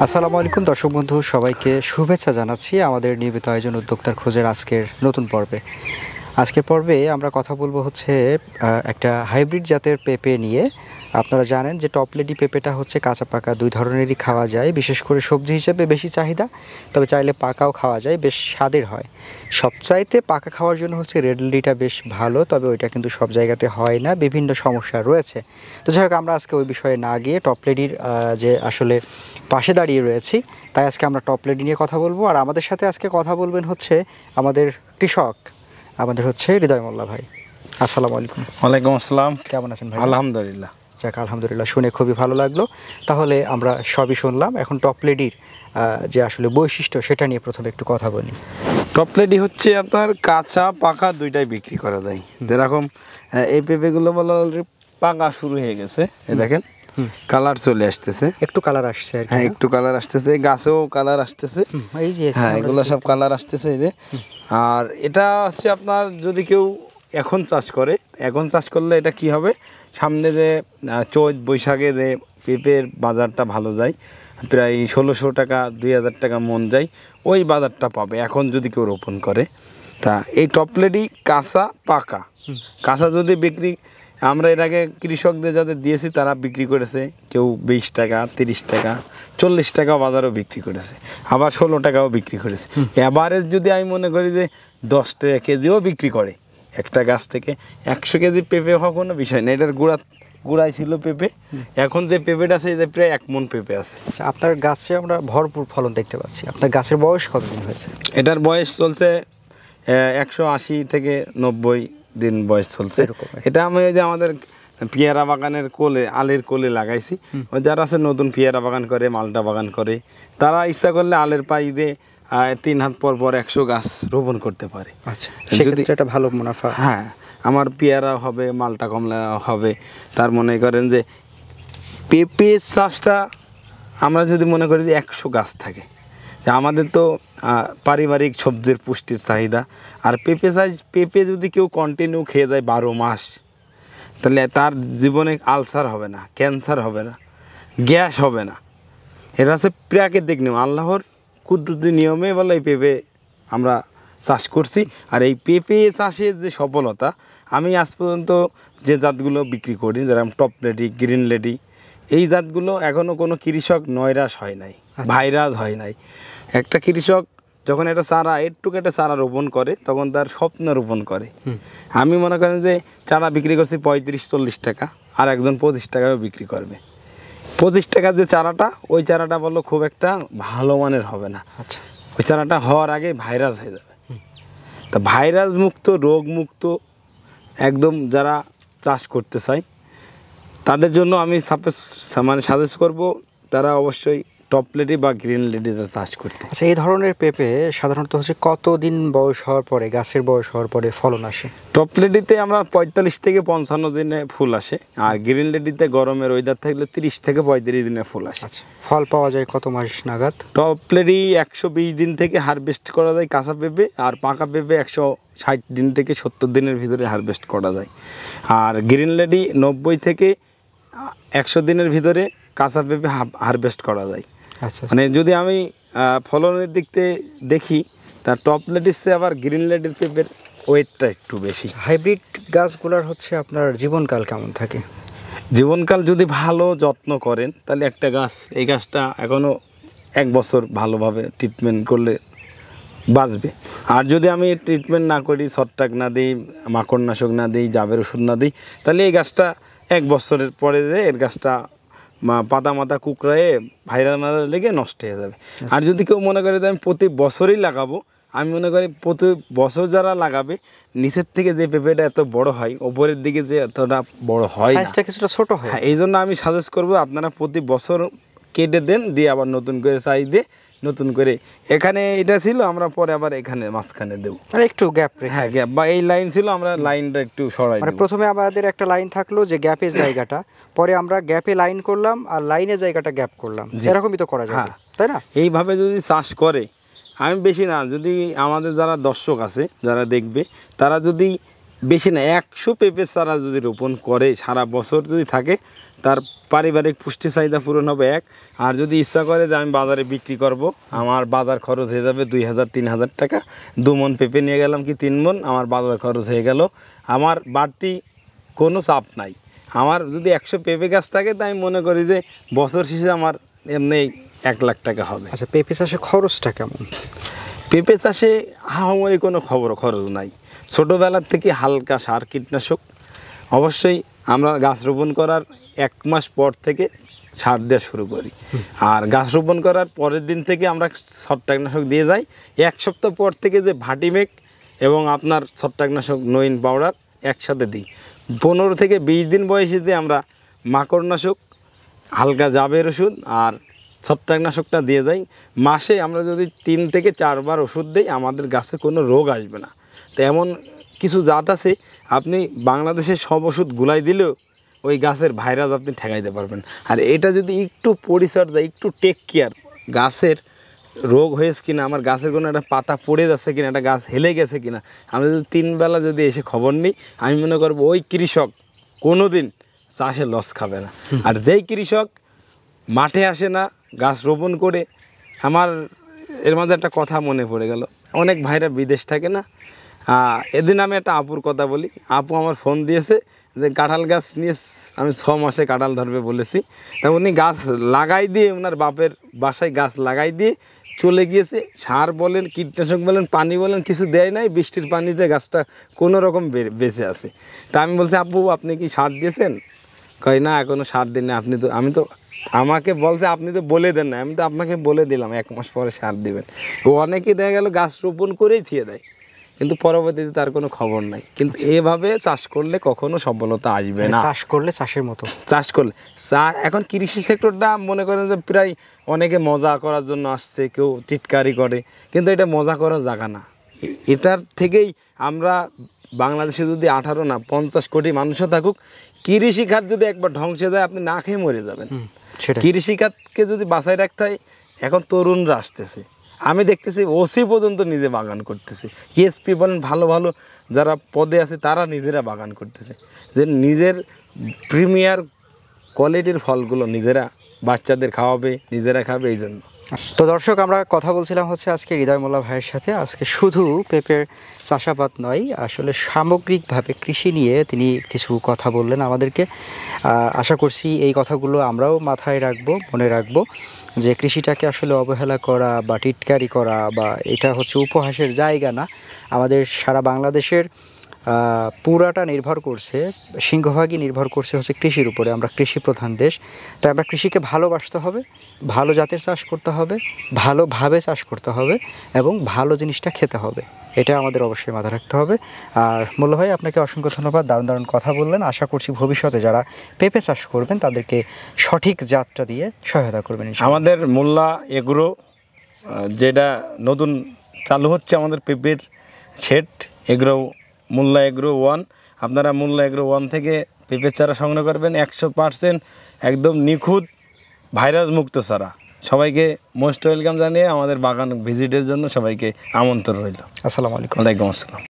আসসালামু আলাইকুম দর্শক বন্ধু, সবাইকে শুভেচ্ছা জানাচ্ছি আমাদের নিয়মিত আয়োজন উদ্যোক্তার খোঁজের আজকের নতুন পর্বে। আজকের পর্বে আমরা কথা বলবো হচ্ছে একটা হাইব্রিড জাতের পেঁপে নিয়ে। আপনারা জানেন যে টপলেডি পেঁপেটা হচ্ছে কাঁচা পাকা দুই ধরনেরই খাওয়া যায়, বিশেষ করে সবজি হিসেবে বেশি চাহিদা, তবে চাইলে পাকাও খাওয়া যায়, বেশ স্বাদের হয়। সবচাইতে পাকা খাওয়ার জন্য হচ্ছে রেড লেডিটা বেশ ভালো, তবে ওইটা কিন্তু সব জায়গাতে হয় না, বিভিন্ন সমস্যা রয়েছে। তো যাই হোক, আমরা আজকে ওই বিষয়ে না গিয়ে টপলেডির যে আসলে পাশে দাঁড়িয়ে রয়েছি, তাই আজকে আমরা টপলেডি নিয়ে কথা বলবো। আর আমাদের সাথে আজকে কথা বলবেন হচ্ছে আমাদের কৃষক, আমাদের হচ্ছে হৃদয় মোল্লা ভাই। আসসালামু আলাইকুম। ওয়ালাইকুম আসসালাম। কেমন আছেন ভাই? আলহামদুলিল্লাহ। যাক, আলহামদুলিল্লাহ, শুনে খুবই ভালো লাগলো। তাহলে আমরা সবই শুনলাম, এখন টপলেডির যে আসলে বৈশিষ্ট্য সেটা নিয়ে প্রথমে একটু কথা বলি। টপলেডি হচ্ছে আপনার কাঁচা পাকা দুইটাই বিক্রি করা যায়। যেরকম এই পেঁপেগুলো বলা পাকা শুরু হয়ে গেছে, এই দেখেন কালার চলে আসতেছে, একটু কালার আসছে আর কি। হ্যাঁ, একটু কালার আসতেছে, গাছেও কালার আসতেছে, এই যে হ্যাঁ এগুলো সব কালার আসতেছে এই যে। আর এটা হচ্ছে আপনার যদি কেউ এখন চাষ করে, এখন চাষ করলে এটা কি হবে, সামনে যে চৈত বৈশাখে যে পেঁপের বাজারটা ভালো যায়, প্রায় ১৬০০ টাকা ২০০০ টাকা মন যায়, ওই বাজারটা পাবে এখন যদি কেউ রোপণ করে। তা এই টপলেডি কাঁচা পাকা, কাঁচা যদি বিক্রি, আমরা এর আগে কৃষকদের যাদের দিয়েছি তারা বিক্রি করেছে, কেউ ২০ টাকা ৩০ টাকা ৪০ টাকা বাজারও বিক্রি করেছে, আবার ১৬ টাকাও বিক্রি করেছে। এভারেজ যদি আমি মনে করি যে ১০ টাকা কেজিও বিক্রি করে একটা গাছ থেকে, ১০০ কেজি পেঁপে হওয়া কোনো বিষয় না। এটার গুড়াই ছিল পেঁপে, এখন যে পেঁপেটা আছে যে প্রায় ১ মণ পেঁপে আছে। আচ্ছা, আপনার গাছে আমরা ভরপুর ফলন দেখতে পাচ্ছি। আপনার গাছের বয়স কতদিন হয়েছে? এটার বয়স চলছে ১৮০ থেকে ৯০ দিন বয়স চলছে। এটা আমি ওই যে আমাদের পেয়ারা বাগানের কোলে, আলের কোলে লাগাইছি। ওই যারা আছে নতুন পেয়ারা বাগান করে, মালটা বাগান করে, তারা ইচ্ছা করলে আলের পাই দিয়ে ৩ হাত পর পর ১০০ গাছ রোপণ করতে পারে। আচ্ছা, সেক্ষেত্রে এটা ভালো মুনাফা। হ্যাঁ, আমার পেয়ারা হবে, মালটা কমলা হবে। তার মনে করেন যে পেঁপে চাষটা আমরা যদি মনে করি যে ১০০ গাছ থাকে, আমাদের তো পারিবারিক সবজির পুষ্টির চাহিদা, আর পেঁপে যদি কেউ কন্টিনিউ খেয়ে যায় ১২ মাস, তাহলে তার জীবনে আলসার হবে না, ক্যান্সার হবে না, গ্যাস হবে না। এটা হচ্ছে প্রাকৃতিক নিয়ম, আল্লাহর কুদরতি নিয়মে বলে এই পেঁপে আমরা চাষ করছি। আর এই পেঁপে চাষের যে সফলতা, আমি আজ পর্যন্ত যে জাতগুলো বিক্রি করি, যেরকম টপলেডি, গ্রিন লেডি, এই জাতগুলো এখনও কোনো কৃষক নৈরাশ হয় নাই, ভাইরাস হয় নাই। একটা কৃষক যখন একটা চারা রোপণ করে, তখন তার স্বপ্ন রোপণ করে। আমি মনে করেন যে চারা বিক্রি করছি ৩৫-৪০ টাকা, আর একজন ২৫ টাকাও বিক্রি করবে। ২৫ টাকার যে চারাটা, ওই চারাটা বললো খুব একটা ভালো মানের হবে না। আচ্ছা, ওই চারাটা হওয়ার আগে ভাইরাস হয়ে যাবে। তা ভাইরাস মুক্ত, রোগ মুক্ত একদম যারা চাষ করতে চায়, তাদের জন্য আমি সাজেস্ট করব তারা অবশ্যই টপলেডি বা গ্রিন লেডিতে চাষ করতে। আচ্ছা, এই ধরনের পেঁপে সাধারণত হচ্ছে কতদিন বয়স হওয়ার পরে, গাছের বয়স হওয়ার পরে ফলন আসে? টপলেডিতে আমরা ৪৫ থেকে ৫৫ দিনে ফুল আসে, আর গ্রিন লেডিতে গরমের ওয়েদার থাকলে ৩০ থেকে ৩৫ দিনে ফুল আসে। আচ্ছা, ফল পাওয়া যায় কত মাস নাগাদ? টপলেডি ১২০ দিন থেকে হারভেস্ট করা যায় কাঁচা পেঁপে, আর পাকা পেঁপে ১৬০ দিন থেকে ৭০ দিনের ভিতরে হারভেস্ট করা যায়। আর গ্রিন লেডি ৯০ থেকে ১০০ দিনের ভিতরে কাঁচা পেঁপে হারভেস্ট করা যায়। আচ্ছা, মানে যদি আমি ফলনের দিক থেকে দেখি, তা টপলেডির চেয়ে আবার গ্রিন লেডির পেঁপের ওয়েটটা একটু বেশি। হাইব্রিড গাছগুলোর হচ্ছে আপনার জীবনকাল কেমন থাকে? জীবনকাল যদি ভালো যত্ন করেন, তাহলে একটা গাছ, এই গাছটা এখনও ১ বছর ভালোভাবে ট্রিটমেন্ট করলে বাঁচবে। আর যদি আমি ট্রিটমেন্ট না করি, ছত্রাক না দিই, মাকড়নাশক না দিই, জাবের ওষুধ না দিই, তাহলে এই গাছটা ১ বছরের পরে যে এর গাছটা পাতা মাথা কুকড়ায়ে ভাইরাস লেগে নষ্ট হয়ে যাবে। আর যদি কেউ মনে করে যে আমি প্রতি বছরই লাগাবো, আমি মনে করি প্রতি বছর যারা লাগাবে, নিচের থেকে যে পেঁপেটা এত বড় হয়, ওপরের দিকে যে এতটা বড় হয় না, সাইজটা কিছুটা ছোট হয়। হ্যাঁ, এই জন্য আমি সাজেস্ট করবো আপনারা প্রতি বছর কেটে দেন, দিয়ে আবার নতুন করে সাইজ দিয়ে নতুন করে, এখানে এটা ছিল আমরা পরে আবার এখানে মাঝখানে দেবো, আর একটু গ্যাপ রেখে। হ্যাঁ গ্যাপ, বা এই লাইন ছিল আমরা লাইনটা একটু সরাই মানে দেব। প্রথমে আমাদের একটা লাইন থাকলো যে গ্যাপের জায়গাটা, পরে আমরা গ্যাপে লাইন করলাম আর লাইনের জায়গাটা গ্যাপ করলাম, এরকমই তো করা যাবে, তাই না? এইভাবে যদি চাষ করে, আমি বেশি না, যদি আমাদের যারা দর্শক আছে যারা দেখবে, তারা যদি বেশি না, 100 পেঁপে চারা যদি রোপণ করে সারা বছর যদি থাকে, তার পারিবারিক পুষ্টি চাহিদা পূরণ হবে এক। আর যদি ইচ্ছা করে যে আমি বাজারে বিক্রি করব, আমার বাজার খরচ হয়ে যাবে 2000-3000 টাকা। 2 মণ পেঁপে নিয়ে গেলাম কি 3 মণ, আমার বাজার খরচ হয়ে গেল, আমার বাড়তি কোনো চাপ নাই। আমার যদি 100 পেঁপে গাছ থাকে, তাই আমি মনে করি যে বছর শেষে আমার এমনি 1 লাখ টাকা হবে। আচ্ছা, পেঁপে চাষে খরচটা কেমন? পেঁপে চাষে আহামরি কোনো খরচ নাই। ছোটোবেলার থেকে হালকা সার কীটনাশক, অবশ্যই আমরা গাছ রোপণ করার 1 মাস পর থেকে সার দেওয়া শুরু করি। আর গাছ রোপণ করার পরের দিন থেকে আমরা ছত্রাকনাশক দিয়ে যাই। 1 সপ্তাহ পর থেকে যে ভাটিমেক এবং আপনার ছত্রাকনাশক নইন পাউডার একসাথে দিই। 15 থেকে 20 দিন বয়সে যে আমরা মাকড়নাশক, হালকা জাবের ওষুধ আর ছত্রাকনাশকটা দিয়ে যাই। মাসে আমরা যদি 3 থেকে 4 বার ওষুধ দিই, আমাদের গাছে কোনো রোগ আসবে না। তো এমন কিছু জাত আছে, আপনি বাংলাদেশের সব ওষুধ গুলাই দিলেও ওই গাছের ভাইরাস আপনি ঠেকাইতে পারবেন। আর এটা যদি একটু পরিচর্যা, একটু টেক কেয়ার, গাছের রোগ হয়েছে কিনা, আমার গাছের কোনো একটা পাতা পড়ে যাচ্ছে কিনা, একটা গাছ হেলে গেছে কিনা, আমরা যদি 3 বেলা যদি এসে খবর নিই, আমি মনে করবো ওই কৃষক কোনো দিন চাষে লস খাবে না। আর যেই কৃষক মাঠে আসে না, গাছ রোপণ করে, আমার এর মাঝে একটা কথা মনে পড়ে গেল, অনেক ভাইরা বিদেশ থাকে না, এদিন আমি একটা আপুর কথা বলি। আপু আমার ফোন দিয়েছে যে কাঁঠাল গাছ নিয়ে আমি 6 মাসে কাঁঠাল ধরবে বলেছি। তা উনি গাছ লাগাই দিয়ে, ওনার বাপের বাসায় গাছ লাগাই দিয়ে চলে গিয়েছে। সার বলেন, কীটনাশক বলেন, পানি বলেন, কিছু দেয় নাই। বৃষ্টির পানিতে গাছটা কোনো রকম বেঁচে আছে। তা আমি বলছি, আপু আপনি কি সার দিয়েছেন? কই না, এখনও সার দিন না। আমি তো আমাকে বলছে আপনি তো বলে দেন না, আমি তো আপনাকে বলে দিলাম 1 মাস পরে সার দিবেন। ও অনেকে দেখা গেল গাছ রোপণ করেই থিয়ে দেয়, কিন্তু পরবর্তীতে তার কোনো খবর নাই। কিন্তু এভাবে চাষ করলে কখনো সফলতা আসবে না। চাষ করলে চাষের মতো চাষ করলে এখন কৃষি সেক্টরটা মনে করেন যে প্রায় অনেকে মজা করার জন্য আসছে, কেউ টিটকারি করে, কিন্তু এটা মজা করার জায়গা না। এটার থেকেই আমরা বাংলাদেশে যদি 18 না 50 কোটি মানুষও থাকুক, কৃষি খাত যদি একবার ধ্বংসে যায়, আপনি না খেয়ে মরে যাবেন। কৃষি খাতকে যদি বাঁচাই রাখতে হয়, এখন তরুণরা আসতেছে, আমি দেখতেছি ওসি পর্যন্ত নিজে বাগান করতেছে। ইএসপি বলেন, ভালো ভালো যারা পদে আছে তারা নিজেরা বাগান করতেছে, যে নিজের প্রিমিয়ার কোয়ালিটির ফলগুলো নিজেরা বাচ্চাদের খাওয়াবে, নিজেরা খাবে। এই জন্য তো দর্শক, আমরা কথা বলছিলাম হচ্ছে আজকে হৃদয় মোল্লা ভাইয়ের সাথে। আজকে শুধু পেঁপের চাষাবাদ নয়, আসলে সামগ্রিকভাবে কৃষি নিয়ে তিনি কিছু কথা বললেন আমাদেরকে। আশা করছি এই কথাগুলো আমরাও মাথায় রাখবো, মনে রাখবো, যে কৃষিটাকে আসলে অবহেলা করা বা টিটকারি করা বা এটা হচ্ছে উপহাসের জায়গা না। আমাদের সারা বাংলাদেশের পুরাটা নির্ভর করছে, সিংহভাগই নির্ভর করছে হচ্ছে কৃষির উপরে। আমরা কৃষি প্রধান দেশ, তাই আমরা কৃষিকে ভালোবাসতে হবে, ভালো জাতের চাষ করতে হবে, ভালোভাবে চাষ করতে হবে এবং ভালো জিনিসটা খেতে হবে। এটা আমাদের অবশ্যই মাথায় রাখতে হবে। আর মোল্লা ভাই, আপনাকে অসংখ্য ধন্যবাদ, দারুণ দারুণ কথা বললেন। আশা করছি ভবিষ্যতে যারা পেঁপে চাষ করবেন তাদেরকে সঠিক জাতটা দিয়ে সহায়তা করবেন। আমাদের মোল্লা এগ্রো যেটা নতুন চালু হচ্ছে, আমাদের পেঁপের সেট এগ্রো, মোল্লা এগ্রো 1। আপনারা মোল্লা এগ্রো 1 থেকে পেঁপের চারা সংগ্রহ করবেন, 100% একদম নিখুঁত ভাইরাস মুক্ত চারা। সবাইকে মোস্ট ওয়েলকাম জানিয়ে আমাদের বাগান ভিজিটের জন্য সবাইকে আমন্ত্রণ রইল। আসসালামু আলাইকুম। ওয়ালাইকুম আসসালাম।